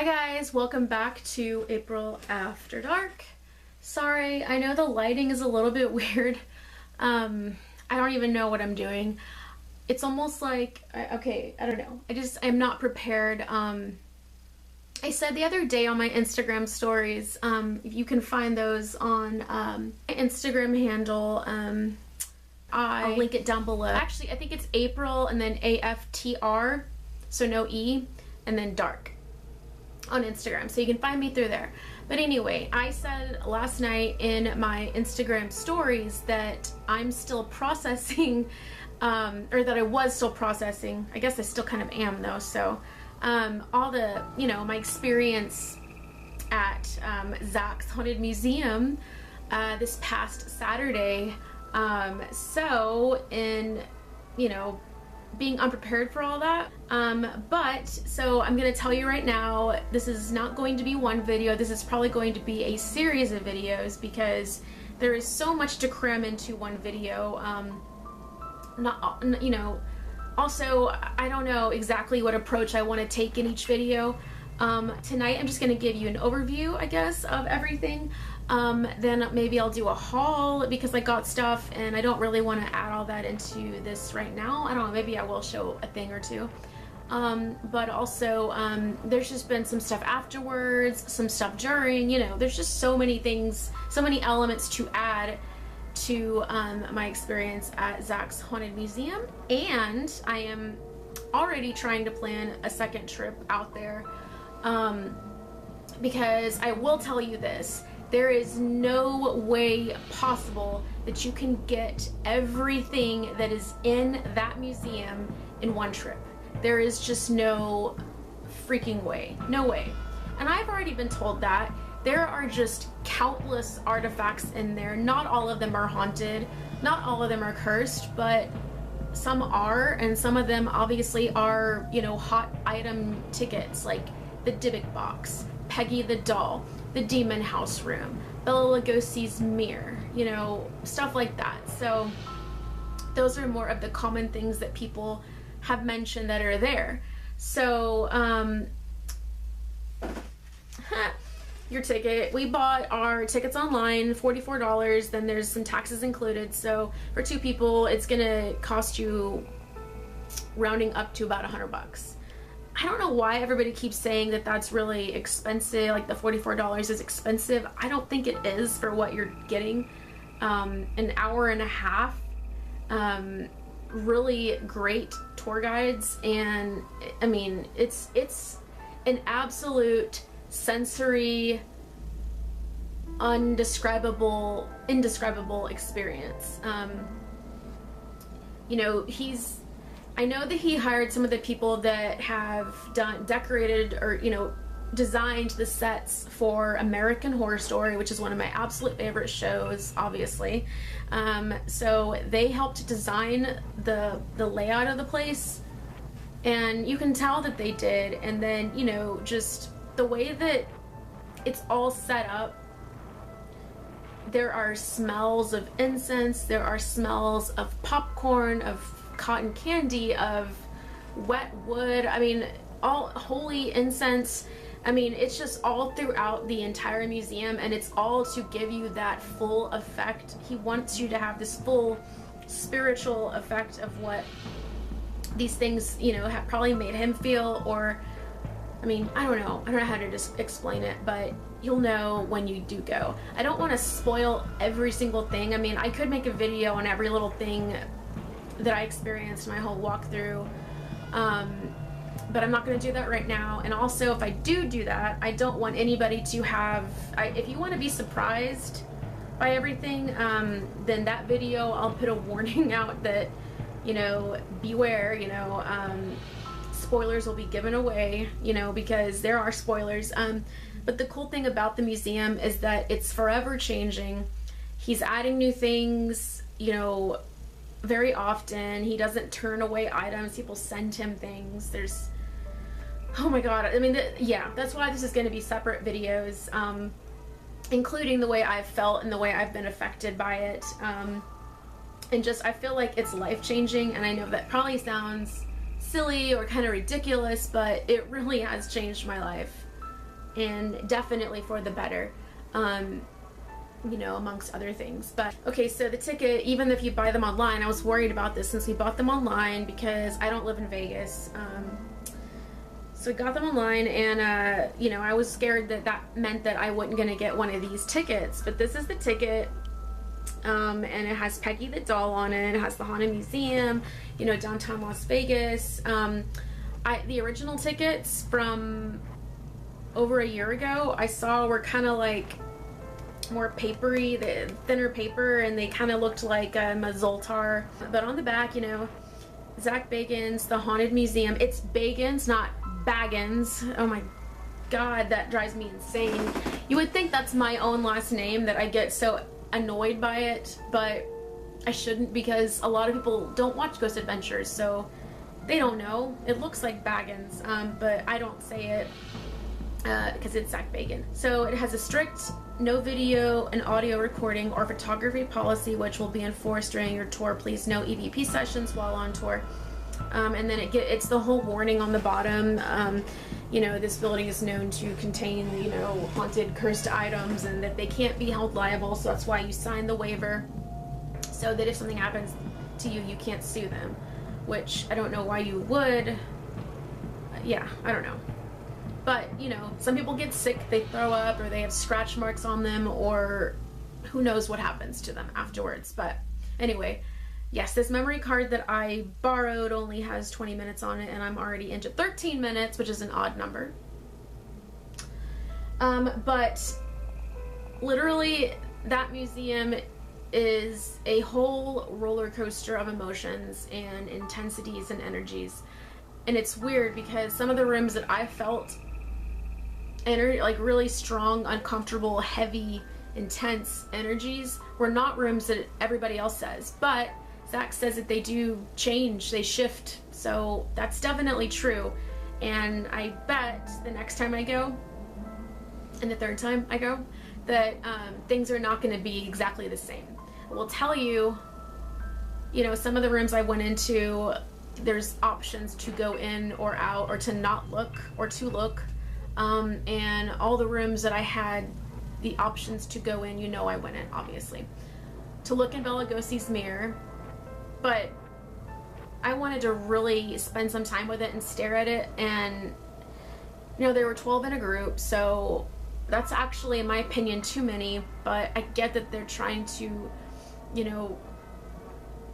Hi guys, welcome back to April After Dark. Sorry, I know the lighting is a little bit weird. I don't even know what I'm doing. It's almost like, okay, I don't know. I'm not prepared. I said the other day on my Instagram stories, you can find those on my Instagram handle. I'll link it down below. Actually, I think it's April and then AFTR, so no E, and then dark on Instagram, so you can find me through there. But anyway, I said last night in my Instagram stories that I'm still processing, or that I was still processing. I guess I still kind of am though. So all the, my experience at Zach's Haunted Museum this past Saturday. So in, being unprepared for all that. So I'm gonna tell you right now, this is not going to be one video. This is probably going to be a series of videos because there is so much to cram into one video. Also, I don't know exactly what approach I want to take in each video. Tonight I'm just going to give you an overview, I guess, of everything. Then maybe I'll do a haul because I got stuff and I don't really want to add all that into this right now. I don't know, maybe I will show a thing or two. But also, there's just been some stuff afterwards, some stuff during, there's just so many things, so many elements to add to my experience at Zach's Haunted Museum. And I am already trying to plan a second trip out there. Because I will tell you this, there is no way possible that you can get everything that is in that museum in one trip. There is just no freaking way. No way. And I've already been told that. There are just countless artifacts in there. Not all of them are haunted. Not all of them are cursed, but some are, and some of them obviously are, hot item tickets, like the Dybbuk box, Peggy the doll, the Demon House room, Bela Lugosi's mirror, stuff like that. So those are more of the common things that people have mentioned that are there. So your ticket, we bought our tickets online, $44, then there's some taxes included. So for two people, it's gonna cost you, rounding up to about $100. I don't know why everybody keeps saying that that's really expensive, like the $44 is expensive. I don't think it is for what you're getting. An hour and a half, really great tour guides, and I mean, it's an indescribable experience. I know that he hired some of the people that have decorated or, designed the sets for American Horror Story, which is one of my absolute favorite shows, obviously. So they helped design the layout of the place, and you can tell that they did. And then, just the way that it's all set up, there are smells of incense, there are smells of popcorn, of cotton candy, of wet wood, I mean, all holy incense. I mean, it's just all throughout the entire museum, and it's all to give you that full effect. He wants you to have this full spiritual effect of what these things, have probably made him feel. Or, I mean, I don't know how to just explain it, but you'll know when you do go. I don't want to spoil every single thing. I mean, I could make a video on every little thing that I experienced my whole walkthrough, but I'm not going to do that right now. And also, if I do that, I don't want anybody to have, if you want to be surprised by everything, then that video, I'll put a warning out that, beware, spoilers will be given away, because there are spoilers. But the cool thing about the museum is that it's forever changing. He's adding new things, very often. He doesn't turn away items. People send him things. There's, oh my god, I mean, yeah, that's why this is going to be separate videos, including the way I've felt and the way I've been affected by it. And just, I feel like it's life-changing, and I know that probably sounds silly or kind of ridiculous, but it really has changed my life. and definitely for the better, you know, amongst other things. But okay, so the ticket, even if you buy them online, I was worried about this since we bought them online because I don't live in Vegas. So we got them online, and you know, I was scared that that meant that I wasn't gonna get one of these tickets. But this is the ticket, and it has Peggy the doll on it. It has the Haunted Museum, you know, downtown Las Vegas. The original tickets from over a year ago I saw were kind of like more papery, the thinner paper, and they kind of looked like Mazoltar. But on the back, you know, Zak Bagans, the Haunted Museum. It's Bagans, not Baggins. Oh my god, that drives me insane. You would think that's my own last name, that I get so annoyed by it, but I shouldn't, because a lot of people don't watch Ghost Adventures, so they don't know. It looks like Baggins, but I don't say it because it's Zak Bagans. So it has a strict no video and audio recording or photography policy, which will be enforced during your tour. Please no EVP sessions while on tour. And then it's the whole warning on the bottom. You know, this building is known to contain, you know, haunted, cursed items, and that they can't be held liable. So that's why you sign the waiver, so that if something happens to you, you can't sue them. Which I don't know why you would. Yeah, I don't know. But, you know, some people get sick, they throw up, or they have scratch marks on them, or who knows what happens to them afterwards. But anyway, yes, this memory card that I borrowed only has 20 minutes on it, and I'm already into 13 minutes, which is an odd number. But literally, that museum is a whole roller coaster of emotions and intensities and energies. And it's weird because some of the rooms that I felt like really strong, uncomfortable, heavy, intense energies were not rooms that everybody else says. But Zak says that they do change, they shift. So that's definitely true. And I bet the next time I go, and the third time I go, that things are not going to be exactly the same. I will tell you, you know, some of the rooms I went into, there's options to go in or out, or to not look, or to look. And all the rooms that I had the options to go in, you know, I went in, obviously, to look in Bela Lugosi's mirror. But I wanted to really spend some time with it and stare at it. And, you know, there were 12 in a group, so that's actually, in my opinion, too many. But I get that they're trying to, you know,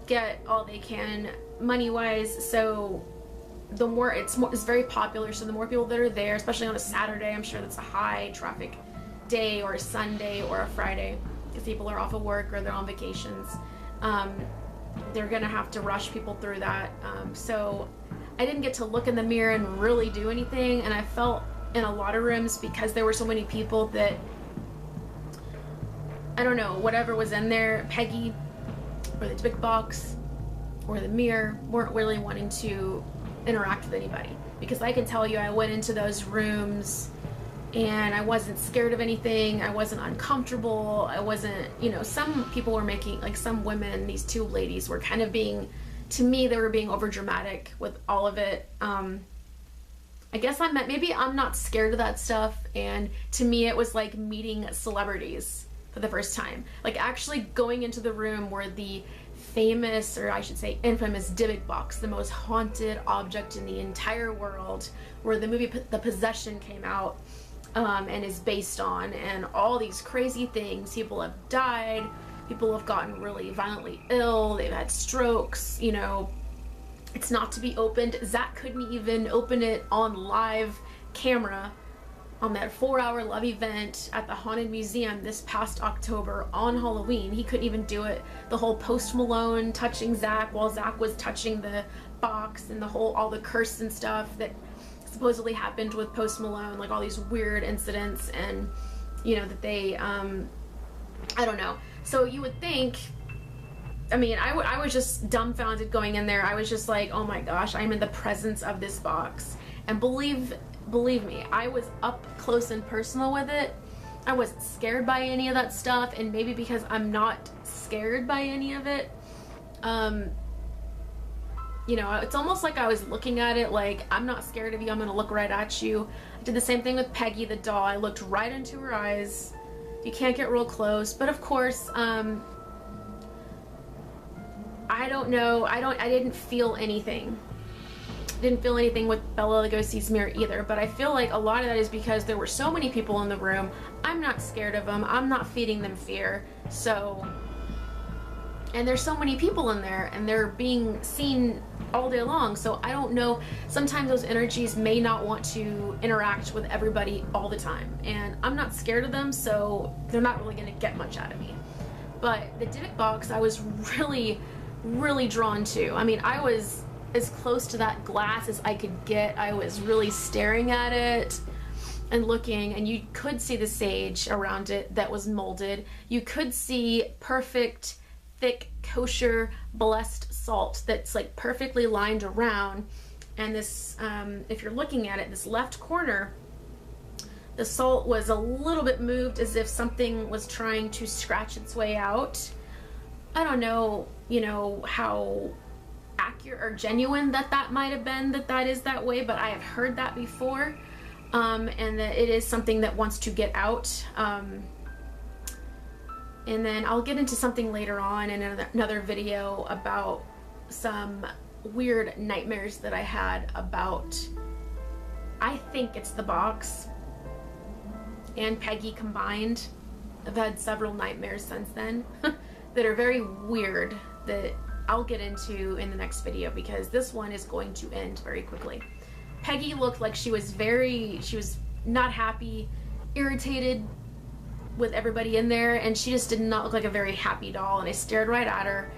get all they can money-wise. So the more it's very popular, so the more people that are there, especially on a Saturday, I'm sure that's a high traffic day, or a Sunday or a Friday, because people are off of work or they're on vacations. They're gonna have to rush people through that. So I didn't get to look in the mirror and really do anything, and I felt in a lot of rooms, because there were so many people, that I don't know, whatever was in there, Peggy or the big box or the mirror, weren't really wanting to interact with anybody. Because I can tell you, I went into those rooms and I wasn't scared of anything, I wasn't uncomfortable, I wasn't, you know, some people were making, like some women, these two ladies were kind of being, to me, they were being over dramatic with all of it. I guess maybe I'm not scared of that stuff, and to me it was like meeting celebrities for the first time. Like actually going into the room where the famous, or I should say infamous, Dybbuk box, the most haunted object in the entire world, where the movie The Possession came out and is based on, and all these crazy things. People have died, people have gotten really violently ill, they've had strokes, you know. It's not to be opened. Zak couldn't even open it on live camera on that 4-hour love event at the Haunted Museum this past October on Halloween. He couldn't even do it. The whole Post Malone touching Zak while Zak was touching the box, and all the curse and stuff that supposedly happened with Post Malone, like all these weird incidents, and you know, that they I don't know. So you would think, I mean, I was just dumbfounded going in there. I was just like, oh my gosh, I'm in the presence of this box. And believe me, I was up close and personal with it. I wasn't scared by any of that stuff, and maybe because I'm not scared by any of it, you know, it's almost like I was looking at it like, I'm not scared of you, I'm gonna look right at you. I did the same thing with Peggy the doll. I looked right into her eyes. You can't get real close, but of course, I don't know, I didn't feel anything. Didn't feel anything with Bela Lugosi's mirror either, but I feel like a lot of that is because there were so many people in the room. I'm not scared of them, I'm not feeding them fear, so, and there's so many people in there and they're being seen all day long, so I don't know, sometimes those energies may not want to interact with everybody all the time, and I'm not scared of them, so they're not really gonna get much out of me. But the Dybbuk box I was really drawn to. I mean, I was as close to that glass as I could get. I was really staring at it and looking, and you could see the sage around it that was molded. You could see perfect, thick, kosher, blessed salt that's like perfectly lined around. And this, if you're looking at it, this left corner, the salt was a little bit moved as if something was trying to scratch its way out. I don't know, you know, how accurate or genuine that might have been, that is that way, but I have heard that before, and that it is something that wants to get out. And then I'll get into something later on in another video about some weird nightmares that I had about, I think it's the box and Peggy combined. I've had several nightmares since then that are very weird, that I'll get into in the next video, because this one is going to end very quickly. Peggy looked like she was not happy, irritated with everybody in there, and she just did not look like a very happy doll, and I stared right at her.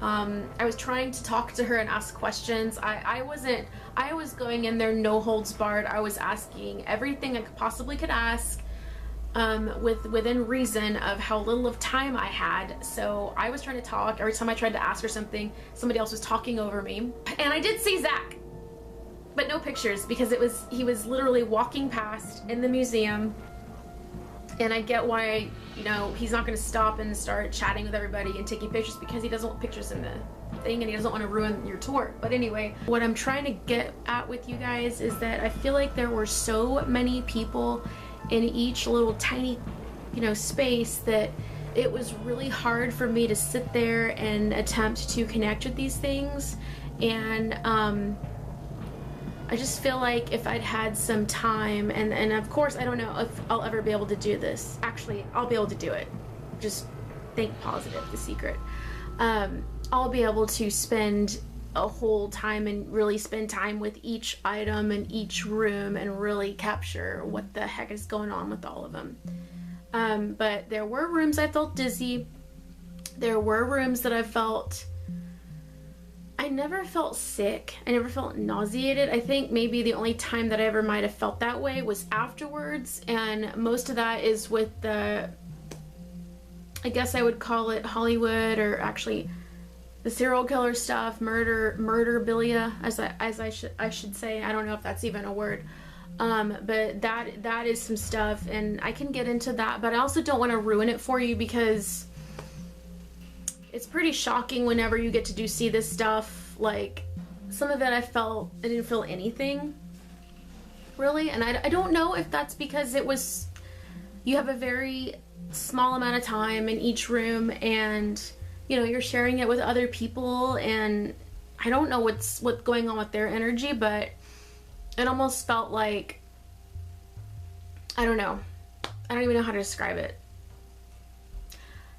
I was trying to talk to her and ask questions. I was going in there no holds barred. I was asking everything I possibly could ask, within reason of how little of time I had. So I was trying to talk. Every time I tried to ask her something, somebody else was talking over me. And I did see Zach, but no pictures, because he was literally walking past in the museum. And I get why, you know, he's not going to stop and start chatting with everybody and taking pictures, because he doesn't want pictures in the thing and he doesn't want to ruin your tour. But anyway, what I'm trying to get at with you guys is that I feel like there were so many people in each little tiny, you know, space that it was really hard for me to sit there and attempt to connect with these things. And I just feel like if I'd had some time, and of course I don't know if I'll ever be able to do this. Actually, I'll be able to do it. Just think positive, the secret. I'll be able to spend a whole time and really spend time with each item in each room and really capture what the heck is going on with all of them. But there were rooms I felt dizzy. There were rooms that I never felt sick. I never felt nauseated. I think maybe the only time that I ever might have felt that way was afterwards, and most of that is with the, I guess I would call it Hollywood, or actually the serial killer stuff, murderabilia, as I should say. I don't know if that's even a word. But that is some stuff, and I can get into that, but I also don't want to ruin it for you, because it's pretty shocking whenever you get to see this stuff. Like, some of it I didn't feel anything, really, and I don't know if that's because you have a very small amount of time in each room, and, you know, you're sharing it with other people, and I don't know what's going on with their energy, but it almost felt like, I don't know. I don't even know how to describe it.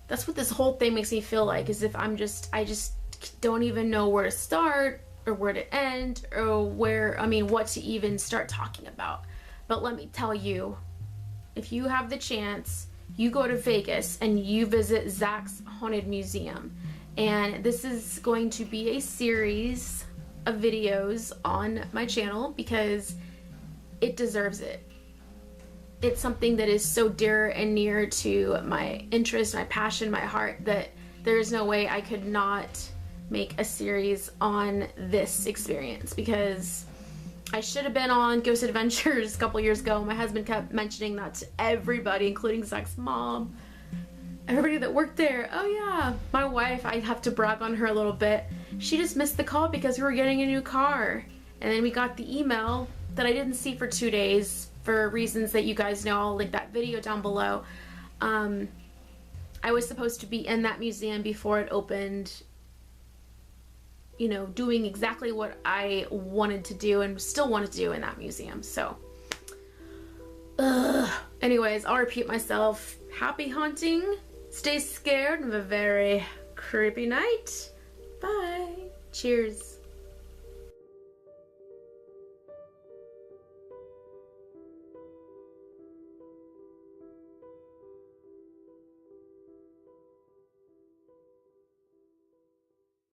That's what this whole thing makes me feel like, as if I just don't even know where to start or where to end or what to even start talking about. But let me tell you, if you have the chance, you go to Vegas and you visit Zach's Haunted Museum. And this is going to be a series of videos on my channel because it deserves it. It's something that is so dear and near to my interest, my passion, my heart, that there is no way I could not make a series on this experience, because I should have been on Ghost Adventures a couple years ago. My husband kept mentioning that to everybody, including Zach's mom, everybody that worked there. Oh yeah, my wife, I have to brag on her a little bit. she just missed the call because we were getting a new car. And then we got the email that I didn't see for 2 days for reasons that you guys know. I'll link that video down below. I was supposed to be in that museum before it opened, you know, doing exactly what I wanted to do and still wanted to do in that museum. So, anyways, I'll repeat myself. Happy haunting. Stay scared and have a very creepy night. Bye. Cheers.